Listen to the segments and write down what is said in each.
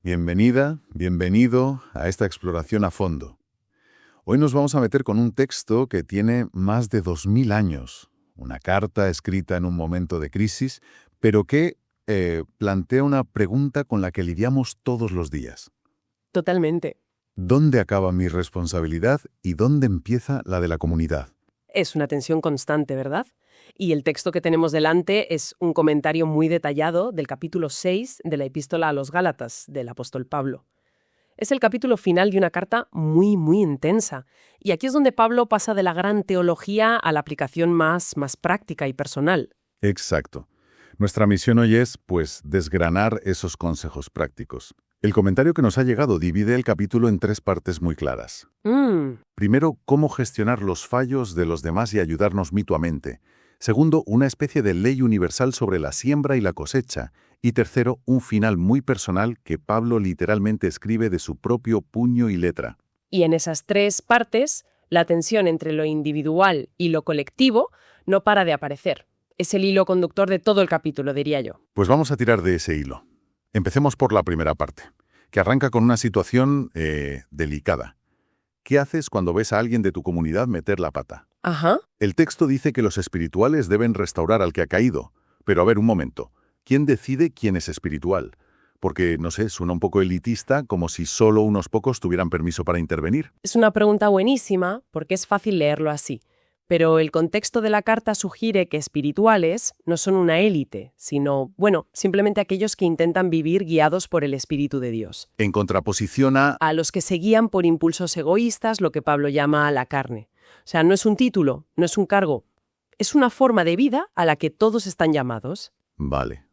Bienvenida, bienvenido a esta exploración a fondo. Hoy nos vamos a meter con un texto que tiene más de 2000 años, una carta escrita en un momento de crisis, pero que plantea una pregunta con la que lidiamos todos los días. Totalmente. ¿Dónde acaba mi responsabilidad y dónde empieza la de la comunidad? Es una tensión constante, ¿verdad? Y el texto que tenemos delante es un comentario muy detallado del capítulo 6 de la Epístola a los Gálatas del apóstol Pablo. Es el capítulo final de una carta muy, muy intensa. Y aquí es donde Pablo pasa de la gran teología a la aplicación más práctica y personal. Exacto. Nuestra misión hoy es, pues, desgranar esos consejos prácticos. El comentario que nos ha llegado divide el capítulo en 3 partes muy claras. Primero, cómo gestionar los fallos de los demás y ayudarnos mutuamente. Segundo, una especie de ley universal sobre la siembra y la cosecha. Y tercero, un final muy personal que Pablo literalmente escribe de su propio puño y letra. Y en esas 3 partes, la tensión entre lo individual y lo colectivo no para de aparecer. Es el hilo conductor de todo el capítulo, diría yo. Pues vamos a tirar de ese hilo. Empecemos por la primera parte, que arranca con una situación delicada. ¿Qué haces cuando ves a alguien de tu comunidad meter la pata? Ajá. El texto dice que los espirituales deben restaurar al que ha caído. Pero a ver, un momento. ¿Quién decide quién es espiritual? Porque, no sé, suena un poco elitista, como si solo unos pocos tuvieran permiso para intervenir. Es una pregunta buenísima porque es fácil leerlo así. Pero el contexto de la carta sugiere que espirituales no son una élite, sino, simplemente aquellos que intentan vivir guiados por el Espíritu de Dios. En contraposición a los que se guían por impulsos egoístas, lo que Pablo llama la carne. O sea, no es un título, no es un cargo, es una forma de vida a la que todos están llamados. Vale,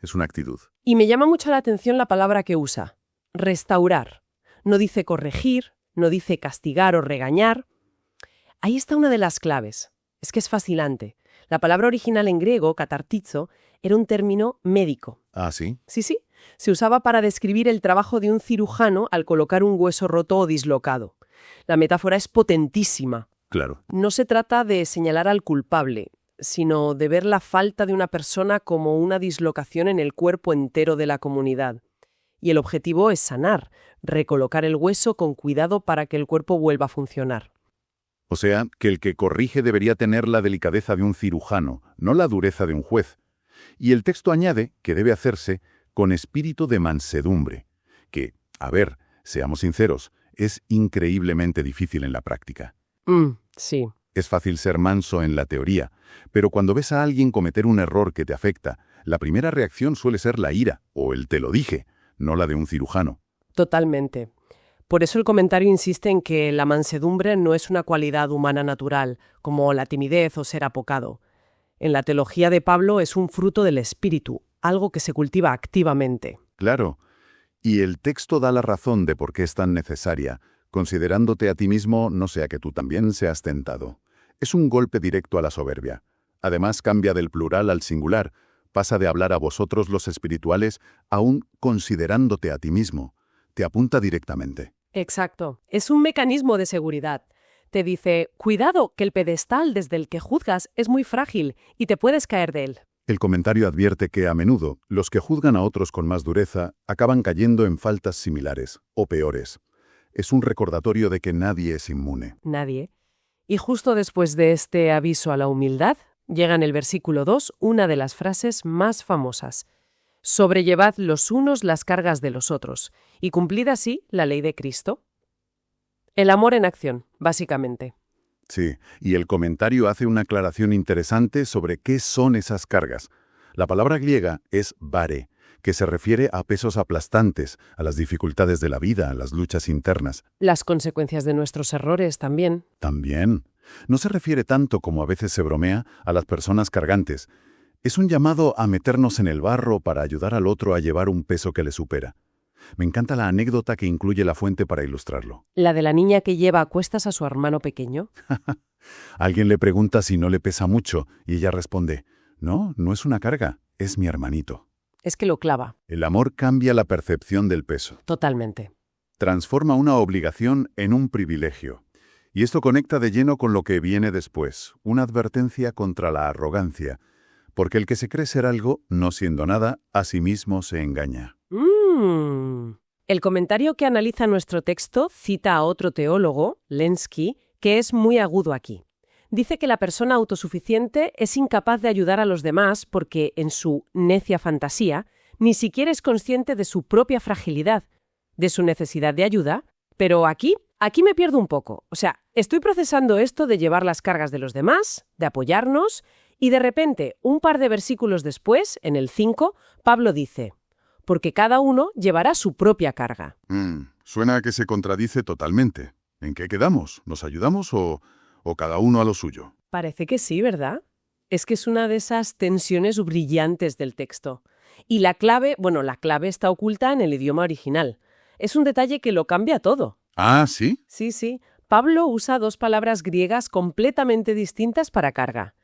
es una actitud. Y me llama mucho la atención la palabra que usa, restaurar. No dice corregir, no dice castigar o regañar. Ahí está una de las claves. Es que es fascinante. La palabra original en griego, katartizo, era un término médico. ¿Ah, sí? Sí. Se usaba para describir el trabajo de un cirujano al colocar un hueso roto o dislocado. La metáfora es potentísima. Claro. No se trata de señalar al culpable, sino de ver la falta de una persona como una dislocación en el cuerpo entero de la comunidad. Y el objetivo es sanar, recolocar el hueso con cuidado para que el cuerpo vuelva a funcionar. O sea, que el que corrige debería tener la delicadeza de un cirujano, no la dureza de un juez. Y el texto añade que debe hacerse con espíritu de mansedumbre, que, a ver, seamos sinceros, es increíblemente difícil en la práctica. Sí. Es fácil ser manso en la teoría, pero cuando ves a alguien cometer un error que te afecta, la primera reacción suele ser la ira, o el te lo dije, no la de un cirujano. Totalmente. Por eso el comentario insiste en que la mansedumbre no es una cualidad humana natural, como la timidez o ser apocado. En la teología de Pablo es un fruto del espíritu, algo que se cultiva activamente. Claro, y el texto da la razón de por qué es tan necesaria, considerándote a ti mismo no sea que tú también seas tentado. Es un golpe directo a la soberbia. Además cambia del plural al singular, pasa de hablar a vosotros los espirituales a un considerándote a ti mismo. Te apunta directamente. Exacto. Es un mecanismo de seguridad. Te dice, cuidado, que el pedestal desde el que juzgas es muy frágil y te puedes caer de él. El comentario advierte que, a menudo, los que juzgan a otros con más dureza acaban cayendo en faltas similares, o peores. Es un recordatorio de que nadie es inmune. Nadie. Y justo después de este aviso a la humildad, llega en el versículo 2 una de las frases más famosas. Sobrellevad los unos las cargas de los otros, y cumplid así la ley de Cristo. El amor en acción, básicamente. Sí, y el comentario hace una aclaración interesante sobre qué son esas cargas. La palabra griega es vare, que se refiere a pesos aplastantes, a las dificultades de la vida, a las luchas internas. Las consecuencias de nuestros errores también. También. No se refiere tanto, como a veces se bromea, a las personas cargantes. Es un llamado a meternos en el barro para ayudar al otro a llevar un peso que le supera. Me encanta la anécdota que incluye la fuente para ilustrarlo. ¿La de la niña que lleva a cuestas a su hermano pequeño? Alguien le pregunta si no le pesa mucho y ella responde, no es una carga, es mi hermanito. Es que lo clava. El amor cambia la percepción del peso. Totalmente. Transforma una obligación en un privilegio. Y esto conecta de lleno con lo que viene después, una advertencia contra la arrogancia, porque el que se cree ser algo, no siendo nada, a sí mismo se engaña. El comentario que analiza nuestro texto cita a otro teólogo, Lenski, que es muy agudo aquí. Dice que la persona autosuficiente es incapaz de ayudar a los demás porque, en su necia fantasía, ni siquiera es consciente de su propia fragilidad, de su necesidad de ayuda, pero aquí me pierdo un poco. O sea, estoy procesando esto de llevar las cargas de los demás, de apoyarnos, y de repente, un par de versículos después, en el 5, Pablo dice: porque cada uno llevará su propia carga. Suena a que se contradice totalmente. ¿En qué quedamos? ¿Nos ayudamos o cada uno a lo suyo? Parece que sí, ¿verdad? Es que es una de esas tensiones brillantes del texto. Y la clave está oculta en el idioma original. Es un detalle que lo cambia todo. Ah, ¿sí? Sí. Pablo usa dos palabras griegas completamente distintas para carga.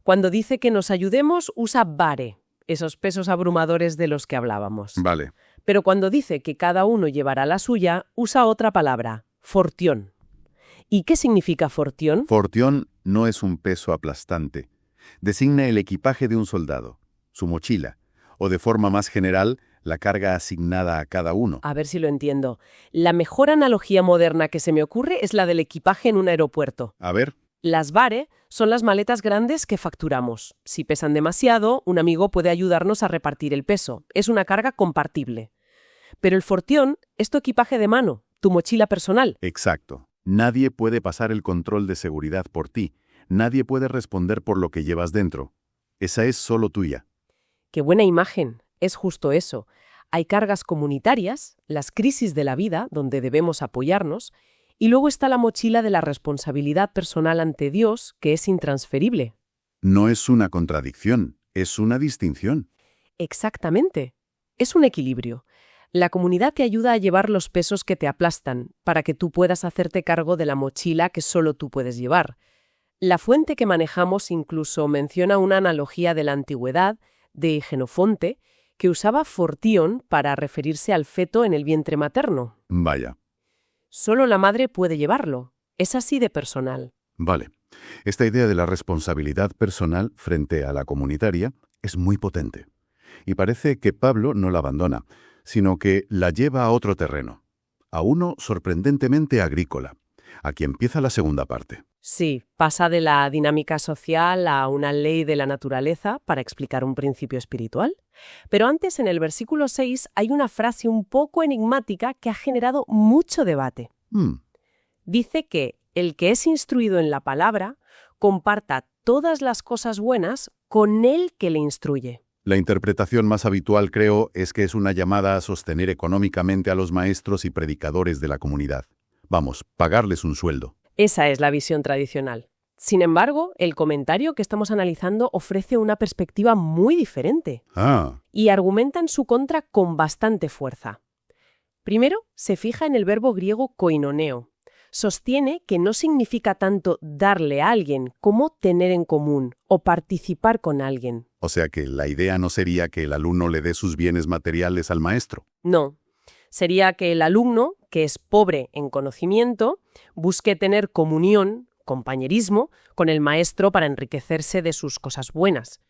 Cuando dice que nos ayudemos, usa vare, esos pesos abrumadores de los que hablábamos. Vale. Pero cuando dice que cada uno llevará la suya, usa otra palabra, fortión. ¿Y qué significa fortión? Fortión no es un peso aplastante. Designa el equipaje de un soldado, su mochila, o de forma más general, la carga asignada a cada uno. A ver si lo entiendo. La mejor analogía moderna que se me ocurre es la del equipaje en un aeropuerto. A ver. Las vare son las maletas grandes que facturamos. Si pesan demasiado, un amigo puede ayudarnos a repartir el peso. Es una carga compartible. Pero el fortión es tu equipaje de mano, tu mochila personal. Exacto. Nadie puede pasar el control de seguridad por ti. Nadie puede responder por lo que llevas dentro. Esa es solo tuya. ¡Qué buena imagen! Es justo eso. Hay cargas comunitarias, las crisis de la vida, donde debemos apoyarnos, y luego está la mochila de la responsabilidad personal ante Dios, que es intransferible. No es una contradicción, es una distinción. Exactamente. Es un equilibrio. La comunidad te ayuda a llevar los pesos que te aplastan, para que tú puedas hacerte cargo de la mochila que solo tú puedes llevar. La fuente que manejamos incluso menciona una analogía de la antigüedad, de Jenofonte, que usaba fortión para referirse al feto en el vientre materno. Vaya. Solo la madre puede llevarlo. Es así de personal. Vale. Esta idea de la responsabilidad personal frente a la comunitaria es muy potente. Y parece que Pablo no la abandona, sino que la lleva a otro terreno, a uno sorprendentemente agrícola. Aquí empieza la segunda parte. Sí, pasa de la dinámica social a una ley de la naturaleza para explicar un principio espiritual. Pero antes, en el versículo 6, hay una frase un poco enigmática que ha generado mucho debate. Dice que el que es instruido en la palabra comparta todas las cosas buenas con el que le instruye. La interpretación más habitual, creo, es que es una llamada a sostener económicamente a los maestros y predicadores de la comunidad. Vamos, pagarles un sueldo. Esa es la visión tradicional. Sin embargo, el comentario que estamos analizando ofrece una perspectiva muy diferente. Y argumenta en su contra con bastante fuerza. Primero, se fija en el verbo griego koinoneo. Sostiene que no significa tanto darle a alguien como tener en común o participar con alguien. O sea que la idea no sería que el alumno le dé sus bienes materiales al maestro. No. Sería que el alumno, que es pobre en conocimiento, busque tener comunión, compañerismo, con el maestro para enriquecerse de sus cosas buenas,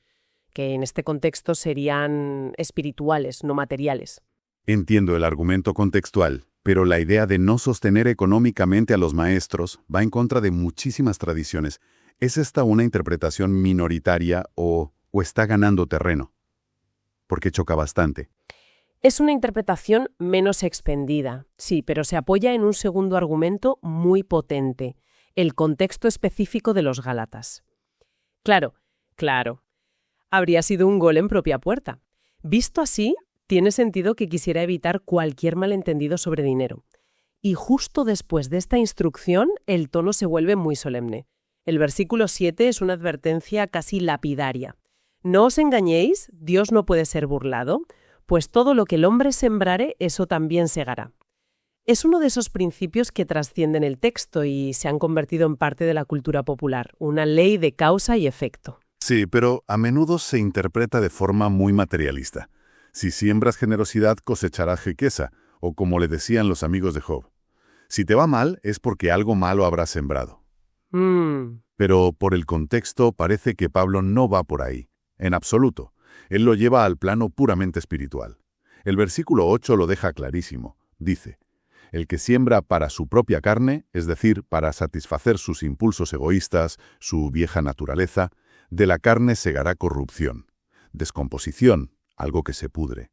que en este contexto serían espirituales, no materiales. Entiendo el argumento contextual, pero la idea de no sostener económicamente a los maestros va en contra de muchísimas tradiciones. ¿Es esta una interpretación minoritaria o está ganando terreno? Porque choca bastante. Es una interpretación menos expendida, sí, pero se apoya en un segundo argumento muy potente, el contexto específico de los Gálatas. Claro. Habría sido un gol en propia puerta. Visto así, tiene sentido que quisiera evitar cualquier malentendido sobre dinero. Y justo después de esta instrucción, el tono se vuelve muy solemne. El versículo 7 es una advertencia casi lapidaria. No os engañéis, Dios no puede ser burlado, pues todo lo que el hombre sembrare, eso también segará. Es uno de esos principios que trascienden el texto y se han convertido en parte de la cultura popular, una ley de causa y efecto. Sí, pero a menudo se interpreta de forma muy materialista. Si siembras generosidad, cosecharás riqueza, o como le decían los amigos de Job. Si te va mal, es porque algo malo habrás sembrado. Pero por el contexto parece que Pablo no va por ahí, en absoluto. Él lo lleva al plano puramente espiritual. El versículo 8 lo deja clarísimo. dice, el que siembra para su propia carne, es decir, para satisfacer sus impulsos egoístas, su vieja naturaleza, de la carne segará corrupción, descomposición, algo que se pudre.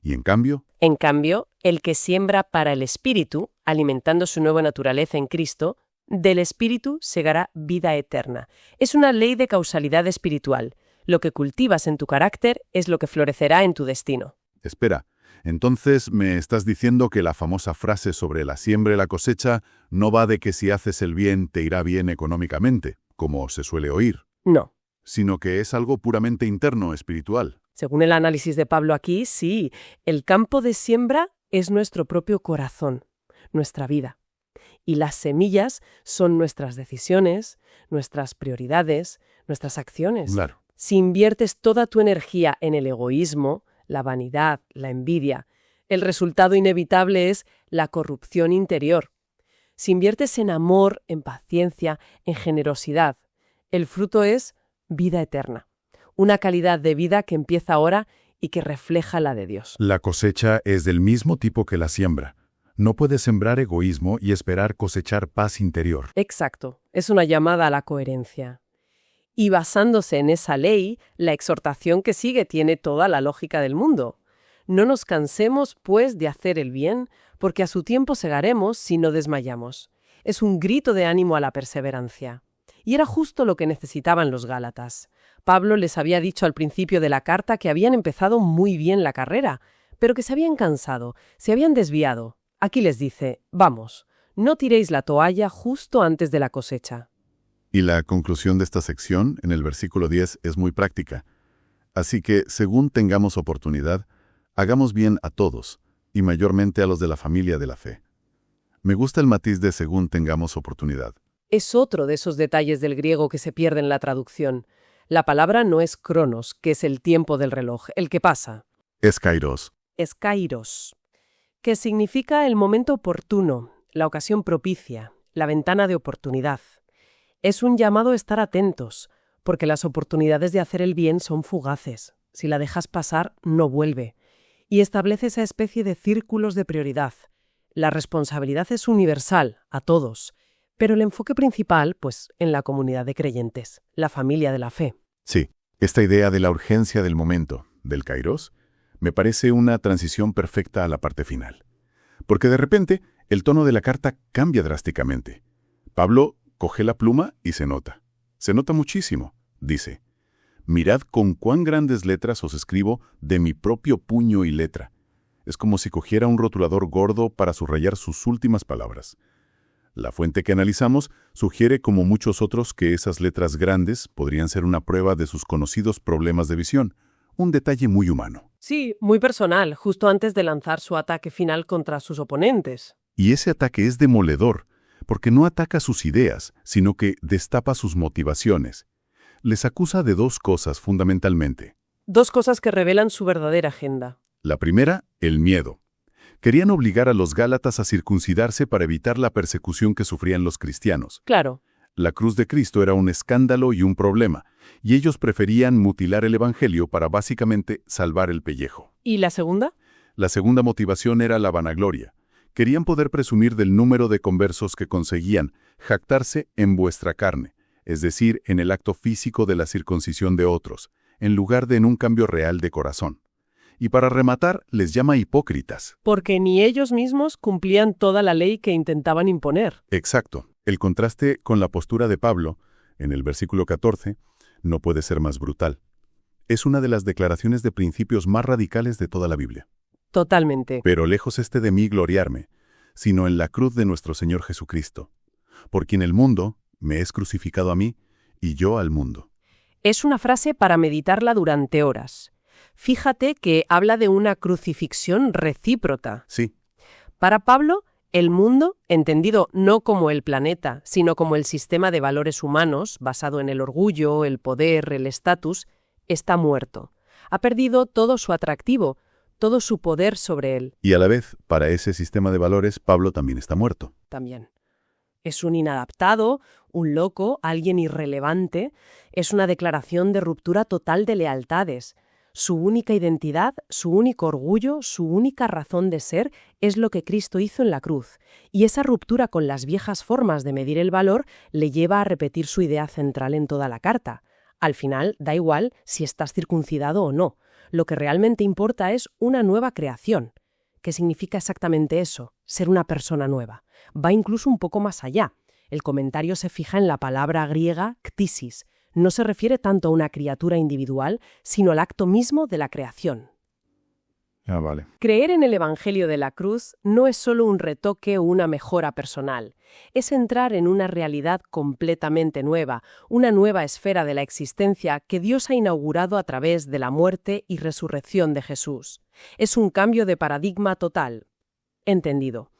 Y en cambio, el que siembra para el Espíritu, alimentando su nueva naturaleza en Cristo, del Espíritu segará vida eterna. Es una ley de causalidad espiritual. Lo que cultivas en tu carácter es lo que florecerá en tu destino. espera, entonces me estás diciendo que la famosa frase sobre la siembra y la cosecha no va de que si haces el bien te irá bien económicamente, como se suele oír, No. sino que es algo puramente interno, espiritual. Según el análisis de Pablo aquí, sí, el campo de siembra es nuestro propio corazón, nuestra vida. Y las semillas son nuestras decisiones, nuestras prioridades, nuestras acciones. Claro. Si inviertes toda tu energía en el egoísmo, la vanidad, la envidia, el resultado inevitable es la corrupción interior. Si inviertes en amor, en paciencia, en generosidad, el fruto es vida eterna. Una calidad de vida que empieza ahora y que refleja la de Dios. La cosecha es del mismo tipo que la siembra. No puedes sembrar egoísmo y esperar cosechar paz interior. Exacto. Es una llamada a la coherencia. Y basándose en esa ley, la exhortación que sigue tiene toda la lógica del mundo. No nos cansemos, pues, de hacer el bien, porque a su tiempo segaremos si no desmayamos. Es un grito de ánimo a la perseverancia. Y era justo lo que necesitaban los Gálatas. Pablo les había dicho al principio de la carta que habían empezado muy bien la carrera, pero que se habían cansado, se habían desviado. Aquí les dice, vamos, no tiréis la toalla justo antes de la cosecha. Y la conclusión de esta sección, en el versículo 10, es muy práctica. Así que, según tengamos oportunidad, hagamos bien a todos, y mayormente a los de la familia de la fe. Me gusta el matiz de según tengamos oportunidad. Es otro de esos detalles del griego que se pierde en la traducción. La palabra no es cronos, que es el tiempo del reloj, el que pasa. Es kairos. Es kairos, que significa el momento oportuno, la ocasión propicia, la ventana de oportunidad. Es un llamado a estar atentos, porque las oportunidades de hacer el bien son fugaces. Si la dejas pasar, no vuelve. Y establece esa especie de círculos de prioridad. La responsabilidad es universal, a todos, pero el enfoque principal, pues, en la comunidad de creyentes, la familia de la fe. Sí, esta idea de la urgencia del momento, del kairos, me parece una transición perfecta a la parte final. Porque de repente, el tono de la carta cambia drásticamente. Pablo coge la pluma y se nota. Se nota muchísimo. Dice, mirad con cuán grandes letras os escribo de mi propio puño y letra. Es como si cogiera un rotulador gordo para subrayar sus últimas palabras. La fuente que analizamos sugiere, como muchos otros, que esas letras grandes podrían ser una prueba de sus conocidos problemas de visión, un detalle muy humano. Sí, muy personal, justo antes de lanzar su ataque final contra sus oponentes. Y ese ataque es demoledor, porque no ataca sus ideas, sino que destapa sus motivaciones. Les acusa de dos cosas fundamentalmente. Dos cosas que revelan su verdadera agenda. La primera, el miedo. Querían obligar a los Gálatas a circuncidarse para evitar la persecución que sufrían los cristianos. Claro. La cruz de Cristo era un escándalo y un problema, y ellos preferían mutilar el Evangelio para básicamente salvar el pellejo. ¿Y la segunda? La segunda motivación era la vanagloria. Querían poder presumir del número de conversos que conseguían, jactarse en vuestra carne, es decir, en el acto físico de la circuncisión de otros, en lugar de en un cambio real de corazón. Y para rematar, les llama hipócritas. Porque ni ellos mismos cumplían toda la ley que intentaban imponer. Exacto. El contraste con la postura de Pablo, en el versículo 14, no puede ser más brutal. Es una de las declaraciones de principios más radicales de toda la Biblia. Totalmente. Pero lejos esté de mí gloriarme, sino en la cruz de nuestro Señor Jesucristo, por quien el mundo me es crucificado a mí y yo al mundo. Es una frase para meditarla durante horas. Fíjate que habla de una crucifixión recíproca. Sí. Para Pablo, el mundo, entendido no como el planeta, sino como el sistema de valores humanos, basado en el orgullo, el poder, el estatus, está muerto. Ha perdido todo su atractivo, todo su poder sobre él. Y a la vez, para ese sistema de valores, Pablo también está muerto. También. Es un inadaptado, un loco, alguien irrelevante. Es una declaración de ruptura total de lealtades. Su única identidad, su único orgullo, su única razón de ser es lo que Cristo hizo en la cruz. Y esa ruptura con las viejas formas de medir el valor le lleva a repetir su idea central en toda la carta. Al final, da igual si estás circuncidado o no. Lo que realmente importa es una nueva creación. ¿Qué significa exactamente eso? Ser una persona nueva. Va incluso un poco más allá. El comentario se fija en la palabra griega ktisis. No se refiere tanto a una criatura individual, sino al acto mismo de la creación. Vale. Creer en el Evangelio de la cruz no es solo un retoque o una mejora personal. Es entrar en una realidad completamente nueva, una nueva esfera de la existencia que Dios ha inaugurado a través de la muerte y resurrección de Jesús. Es un cambio de paradigma total. Entendido.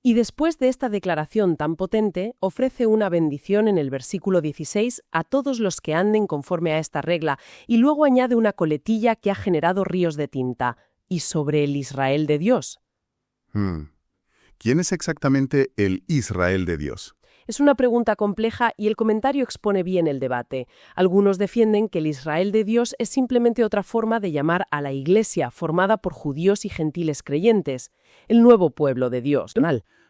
Y después de esta declaración tan potente, ofrece una bendición en el versículo 16 a todos los que anden conforme a esta regla, y luego añade una coletilla que ha generado ríos de tinta. Y sobre el Israel de Dios. ¿Quién es exactamente el Israel de Dios? Es una pregunta compleja y el comentario expone bien el debate. Algunos defienden que el Israel de Dios es simplemente otra forma de llamar a la Iglesia, formada por judíos y gentiles creyentes, el nuevo pueblo de Dios.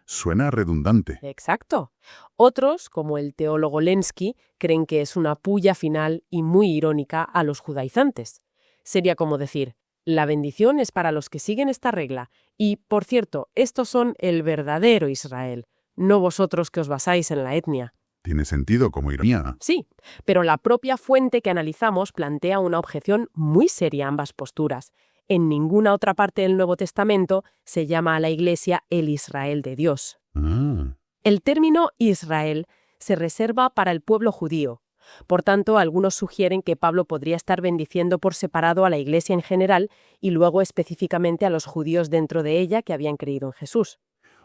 Suena redundante. Exacto. Otros, como el teólogo Lenski, creen que es una pulla final y muy irónica a los judaizantes. Sería como decir: la bendición es para los que siguen esta regla. Y, por cierto, estos son el verdadero Israel, no vosotros que os basáis en la etnia. Tiene sentido como ironía. Sí, pero la propia fuente que analizamos plantea una objeción muy seria a ambas posturas. En ninguna otra parte del Nuevo Testamento se llama a la Iglesia el Israel de Dios. El término Israel se reserva para el pueblo judío. Por tanto, algunos sugieren que Pablo podría estar bendiciendo por separado a la Iglesia en general y luego específicamente a los judíos dentro de ella que habían creído en Jesús.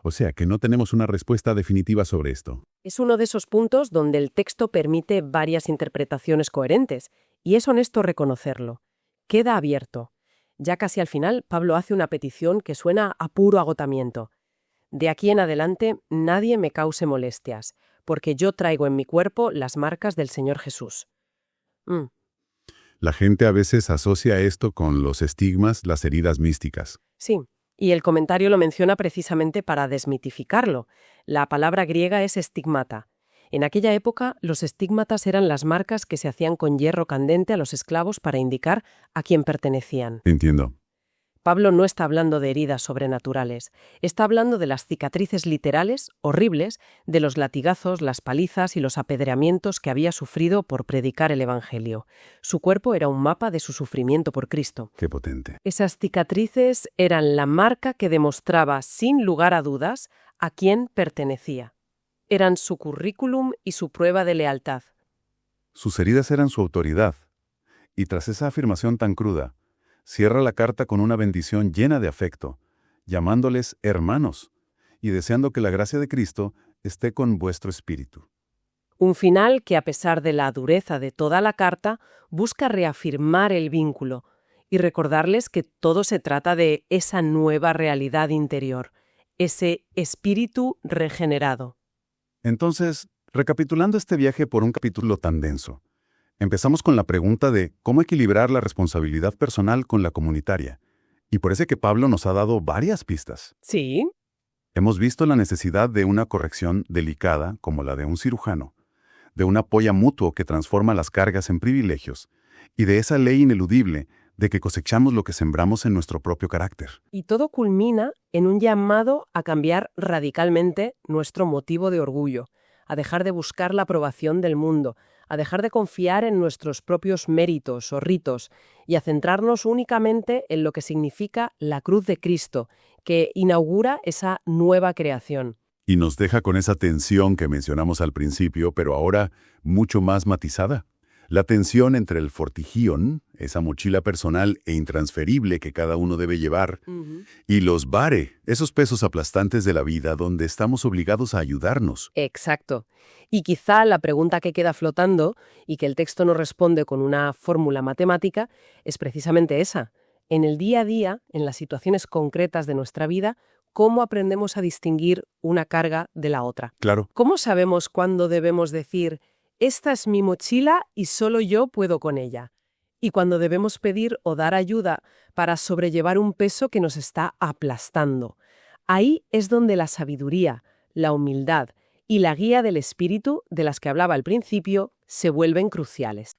O sea, que no tenemos una respuesta definitiva sobre esto. Es uno de esos puntos donde el texto permite varias interpretaciones coherentes, y es honesto reconocerlo. Queda abierto. Ya casi al final, Pablo hace una petición que suena a puro agotamiento. De aquí en adelante, nadie me cause molestias, porque yo traigo en mi cuerpo las marcas del Señor Jesús. La gente a veces asocia esto con los estigmas, las heridas místicas. Sí, y el comentario lo menciona precisamente para desmitificarlo. La palabra griega es estigmata. En aquella época, los estigmatas eran las marcas que se hacían con hierro candente a los esclavos para indicar a quién pertenecían. Entiendo. Pablo no está hablando de heridas sobrenaturales, está hablando de las cicatrices literales, horribles, de los latigazos, las palizas y los apedreamientos que había sufrido por predicar el Evangelio. Su cuerpo era un mapa de su sufrimiento por Cristo. Qué potente. Esas cicatrices eran la marca que demostraba, sin lugar a dudas, a quién pertenecía. Eran su currículum y su prueba de lealtad. Sus heridas eran su autoridad. Y tras esa afirmación tan cruda, cierra la carta con una bendición llena de afecto, llamándoles hermanos y deseando que la gracia de Cristo esté con vuestro espíritu. Un final que, a pesar de la dureza de toda la carta, busca reafirmar el vínculo y recordarles que todo se trata de esa nueva realidad interior, ese espíritu regenerado. Entonces, recapitulando este viaje por un capítulo tan denso, empezamos con la pregunta de cómo equilibrar la responsabilidad personal con la comunitaria. Y parece que Pablo nos ha dado varias pistas. Sí. Hemos visto la necesidad de una corrección delicada, como la de un cirujano, de un apoyo mutuo que transforma las cargas en privilegios, y de esa ley ineludible de que cosechamos lo que sembramos en nuestro propio carácter. Y todo culmina en un llamado a cambiar radicalmente nuestro motivo de orgullo, a dejar de buscar la aprobación del mundo, a dejar de confiar en nuestros propios méritos o ritos y a centrarnos únicamente en lo que significa la cruz de Cristo, que inaugura esa nueva creación. Y nos deja con esa tensión que mencionamos al principio, pero ahora mucho más matizada. La tensión entre el fortigión, esa mochila personal e intransferible que cada uno debe llevar, y los bare, esos pesos aplastantes de la vida donde estamos obligados a ayudarnos. Exacto. Y quizá la pregunta que queda flotando y que el texto no responde con una fórmula matemática es precisamente esa. En el día a día, en las situaciones concretas de nuestra vida, ¿cómo aprendemos a distinguir una carga de la otra? Claro. ¿Cómo sabemos cuándo debemos decir: esta es mi mochila y solo yo puedo con ella? y cuando debemos pedir o dar ayuda para sobrellevar un peso que nos está aplastando. Ahí es donde la sabiduría, la humildad y la guía del espíritu, de las que hablaba al principio, se vuelven cruciales.